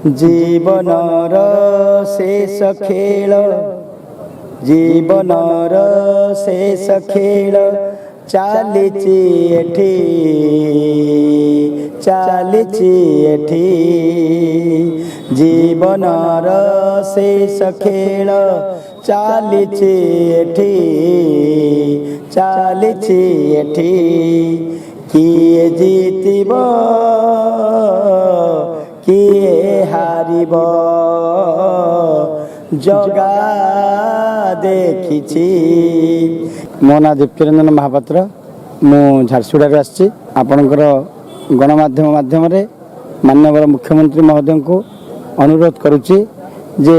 जीवनर शेष खेल जीवनर शेष खेल चालिछि एठी जीवनर शेष खेल चालिछि एठी किए जीतिब किए हारिब जगा देखिछि। मो ना दीप्तिरंजन महापात्र मु झारसुगुड़ा आसी आपणकर गणमाध्यम माध्यम माननीय मुख्यमंत्री महोदय को अनुरोध करुच्ची जे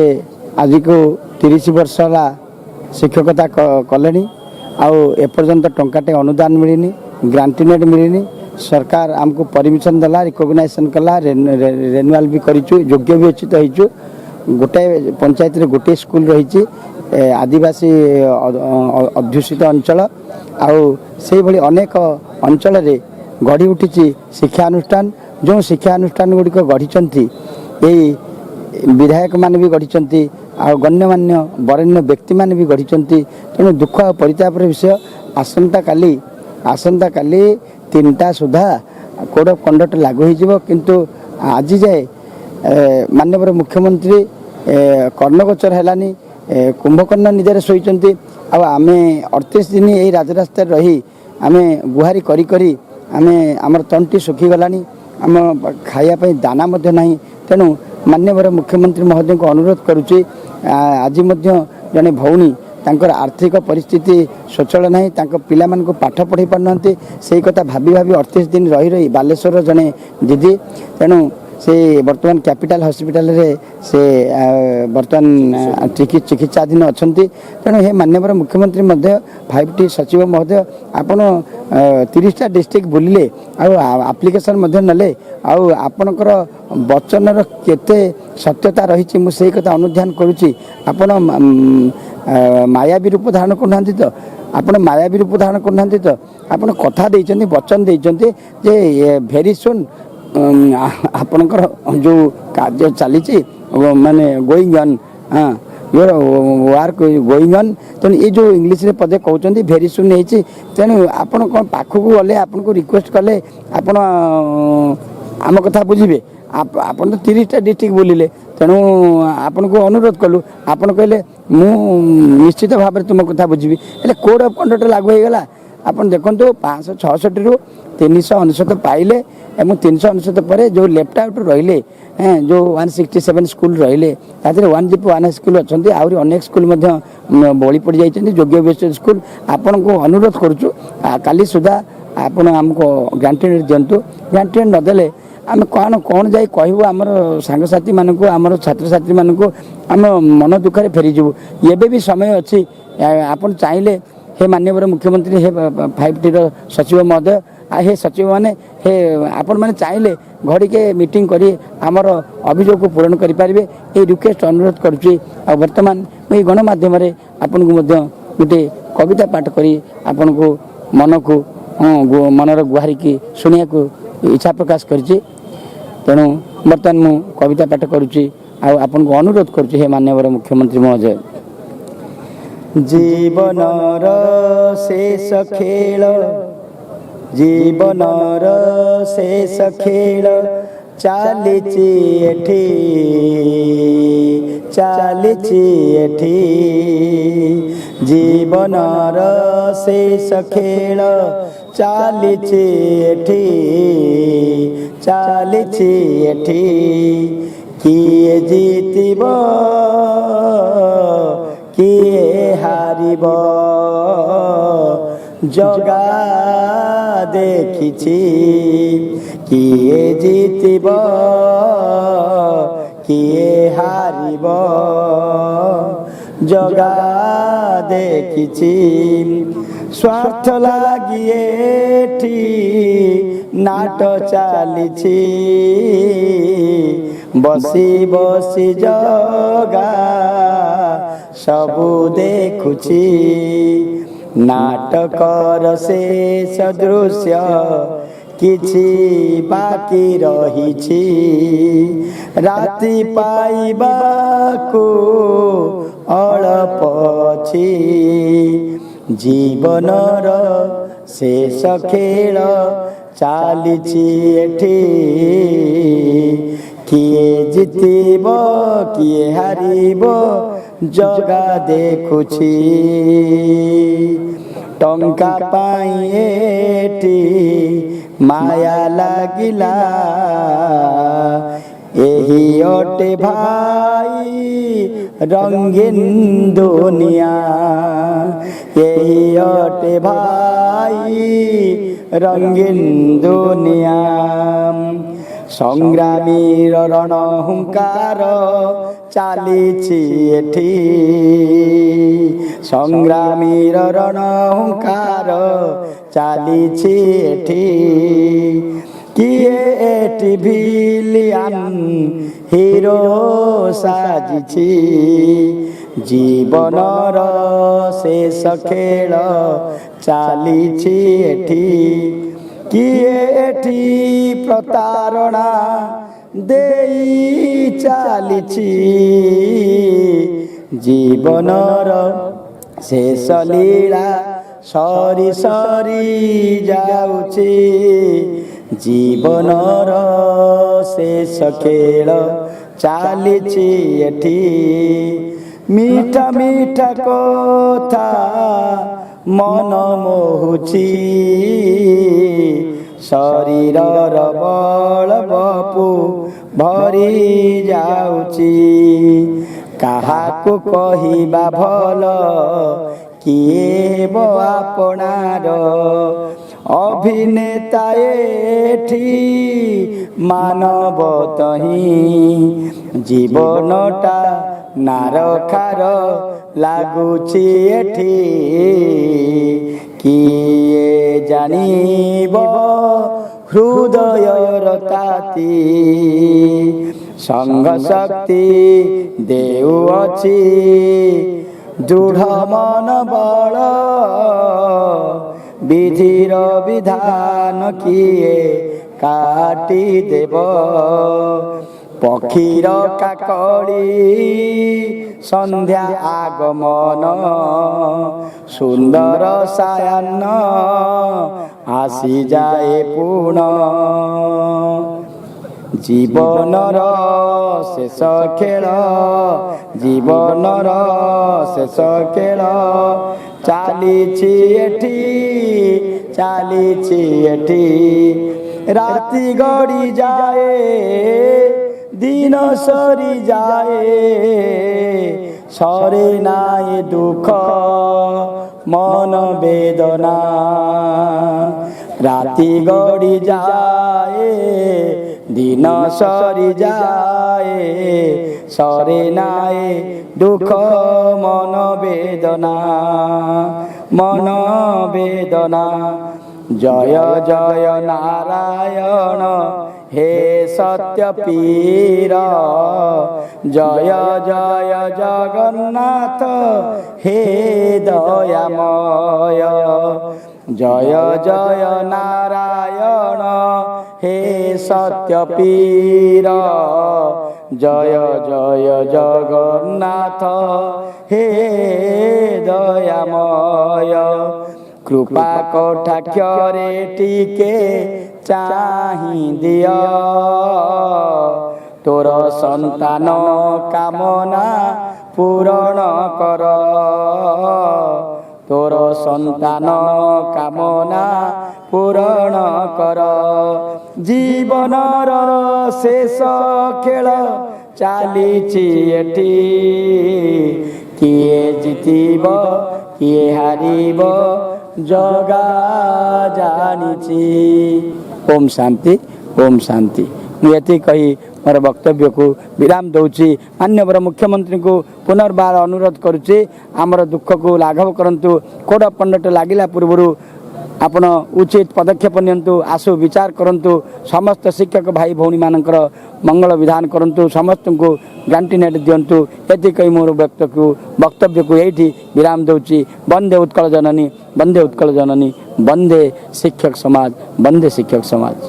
आज को 30 वर्ष है शिक्षकता कले आपर्यंत टंकाटे अनुदान मिलनी ग्रांटीनेट मिलनी सरकार आमको परमिशन देला रिकग्नाइजेशन कला रेनुआल भी करूँ योग्य भी अच्छी तो गोटे पंचायत रे गोटे स्कूल रही आदिवासी अध्युषित अंचल से भली अनेक अंचल रे गढ़ी उठी शिक्षानुष्ठान जो शिक्षानुष्ठान गुड़िक गढ़ी विधायक मान भी गढ़ी गण्यमान्य बरेण्य व्यक्ति मान भी गढ़ी तेणु दुख और परितापर विषय आसंता काली 3टा सुधा कोड ऑफ कंडक्ट लागू हो किंतु आज जाए माननीय मुख्यमंत्री कर्णगोचर है कुंभकर्ण निजे शोचती आम 38 दिन यही राजरास्ता रही आम गुहारी करी करी आमर तंटी सुखीगला आम खायापी दाना ना तेणु माननीय मुख्यमंत्री महोदय को अनुरोध करुच्ची आज जड़े भौणी तांकर आर्थिक परिस्थिति स्वचल ना पिला को पाठ पढ़ी पारना से कथा भाभी 38 दिन रही रही बालेश्वर जड़े दीदी तेणु से बर्तमान कैपिटल हॉस्पिटल रे से बर्तमान चिकित्साधीन अच्छा तेणु हे माननीय मुख्यमंत्री 5T सचिव महोदय आपण 30टा डिस्ट्रिक्ट बुलिले आप्लिकेशन नले आपणकर वचनर केते सत्यता रही मुझे कथा अनुध्यान करुच्ची आपण मायावी रूप धारण करना तो आपण मायावी रूप धारण करना तो आपण कथा देइचंती वचन देइचंती जे भेरी सुन आपणकर जो कार्य चली माने going on your work going on तेणु ये जो इंग्लिश रे पदे कहते भेरी सुन होती तेणु आपण कौन पाखक गले आपन को रिक्वेस्ट कले आपण आम कथा बुझे आपन तो 30टा डिस्ट्रिक्ट बुलिले तेणु आपन को अनुरोध कलु आपन कहले मु निश्चित भाव में तुम कथा बुझी हेल्ले कोड ऑफ कंडक्ट लागू हो गला आपन देखो 566 रु 399 पाइले एवं 399 पर जो लेफ्ट आउट रहिले जो 167 स्कूल रहिले तादरे 1GP 1 स्कूल अच्छी आहरी अनेक स्कूल बड़ी पड़ जाइए योग्य बेस्ट स्कूल आपन को अनुरोध करुचु काली सुधा आपन आमको ग्रांटेड दिंतु ग्रांटेड नदेले आम कौन जाई कहबू आमर सांगसाथी मानक आमर छात्र छात्री मानक आम मन दुखरे फेरीजु एबे भी समय अच्छी आपन चाहिले हे माननीय मुख्यमंत्री हे 5T सचिव महोदय हे सचिव माने हे आपण माने चाहिले घड़ी के मीटिंग करी आमर अभियोग को पूरण करि पारिबे ए रिक्वेस्ट अनुरोध करूची आ वर्तमान मैं गणमाध्यम रे आपन को गोटे कविता पाठ करी आपन को मन को मनर गुहारी की सुनिया को इच्छा प्रकाश करची तेणु बर्तमान मु कविता पाठ करुच्ची आपन को अनुरोध करुच्ची हे माननीय मुख्यमंत्री महोदय जीवनर शेष खेल जीवनर शेष खेल चालिछि एठी जीवनर शेष खेल चालिछि एठी किए जीतिब किए हारिब जगा देखिछि किए जीतिब किए हारिब जगा देखिछि स्वार्थ लागी एठी नाट चालिछि बसी बसी जगा सबु देखुछि नाटकर शेष दृश्य किछि बाकी रहिछि ରାତି ପାଇବାକୁ ଅଳପ ଅଛି ଜୀବନର ଶେଷ ଖେଳ ଚାଲିଛି ଏଠି କିଏ ଜିତିବ କିଏ ହାରିବ ଜଗା ଦେଖୁଛି ଟଙ୍କା ପାଇଁ ଏଠି ମାୟା ଲାଗିଲା ଏହି ଅଟେ ଭାଇ ରଙ୍ଗୀନ ଦୁନିଆ ଏହି ଅଟେ ଭାଇ ରଙ୍ଗୀନ ଦୁନିଆ ସଂଗ୍ରାମୀର ରଣ ହୁଙ୍କାର ଚାଲିଛି ଏଠି ସଂଗ୍ରାମୀର ରଣ ହୁଙ୍କାର ଚାଲିଛି ଏଠି କିଏ ଏଠି ଭିଲିଆନ୍ ହିରୋ ସାଜିଛି ଜୀବନର ଶେଷ ଖେଳ ଚାଲିଛି ଏଠି କିଏ ଏଠି ପ୍ରତାରଣା ଦେଇ ଚାଲିଛି ଜୀବନର ଶେଷ ଲୀଳା ସରି ସରି ଯାଉଛି ଜୀବନର ଶେଷ ଖେଳ ଚାଲିଛି ଏଠି ମିଠା ମିଠା କଥା ମନ ମୋହୁଛି ଶରୀରର ବଳ ବପୁ ଭରି ଯାଉଛି କାହାକୁ କହିବା ଭଲ କିଏ ହେବ ଆପଣାର ଅଭିନେତା ଏଠି ମାନବତହିଁ ଜୀବନଟା ନାରଖାର ଲାଗୁଛି ଏଠି କିଏ ଜାଣିବ ହୃଦୟର ତାତି ସଂଘ ଶକ୍ତି ଦେଉଅଛି ଦୃଢ଼ ମନ ବଳ ବିଧିର ବିଧାନ କିଏ କାଟି ଦେବ ପକ୍ଷୀର କାକଳି ସନ୍ଧ୍ୟା ଆଗମନ ସୁନ୍ଦର ସାୟାହ୍ନ ଆସିଯାଏ ପୁଣ ଜୀବନର ଶେଷ ଖେଳ ଜୀବନର ଶେଷ ଖେଳ ଚାଲିଛି ଏଠି ରାତି ଗଡ଼ି ଯାଏ ଦିନ ସରି ଯାଏ ସରେ ନାଇଁ ଦୁଃଖ ମନ ବେଦନା ରାତି ଗଡ଼ି ଯାଏ ଦିନ ସରି ଯାଏ ସରେ ନାଇଁ ଦୁଃଖ ମନ ବେଦନା জয় জয় নারায়ণ হে সত্য পীর জয় জয় জগন্নাথ হে দয়াময় জয় জয় নারায়ণ হে সত্য পীর জয় জয় জগন্নাথ হে দয়াময় কৃপা কটাক্ষরে টিকে চাহি দিয় তোর সন্তান কামনা পূরণ কর তোর সন্তান কামনা পূরণ কর জীবনর শেষ খেল চালিছি এটি কিয়ে জিতিব কিয়ে হারিব জগা জানিছি। ओम शांति ओम शांति। मुझे कही मोर वक्तव्य को विराम दूची। माननीय मुख्यमंत्री को पुनर्बार अनुरोध करुच्ची आमर दुख को लाघव करंतु कोड पंडट लागिला पूर्व आपण उचित पदक्षेप नियंतु आसु विचार करंतु समस्त शिक्षक भाई भौणी मानकर मंगल विधान करंतु समस्त को गांटी नेट दियंतु एति कही मोर वक्तव्य को यही विराम दूची। वंदे उत्कल जननी वंदे उत्कल जननी वंदे शिक्षक समाज वंदे शिक्षक समाज।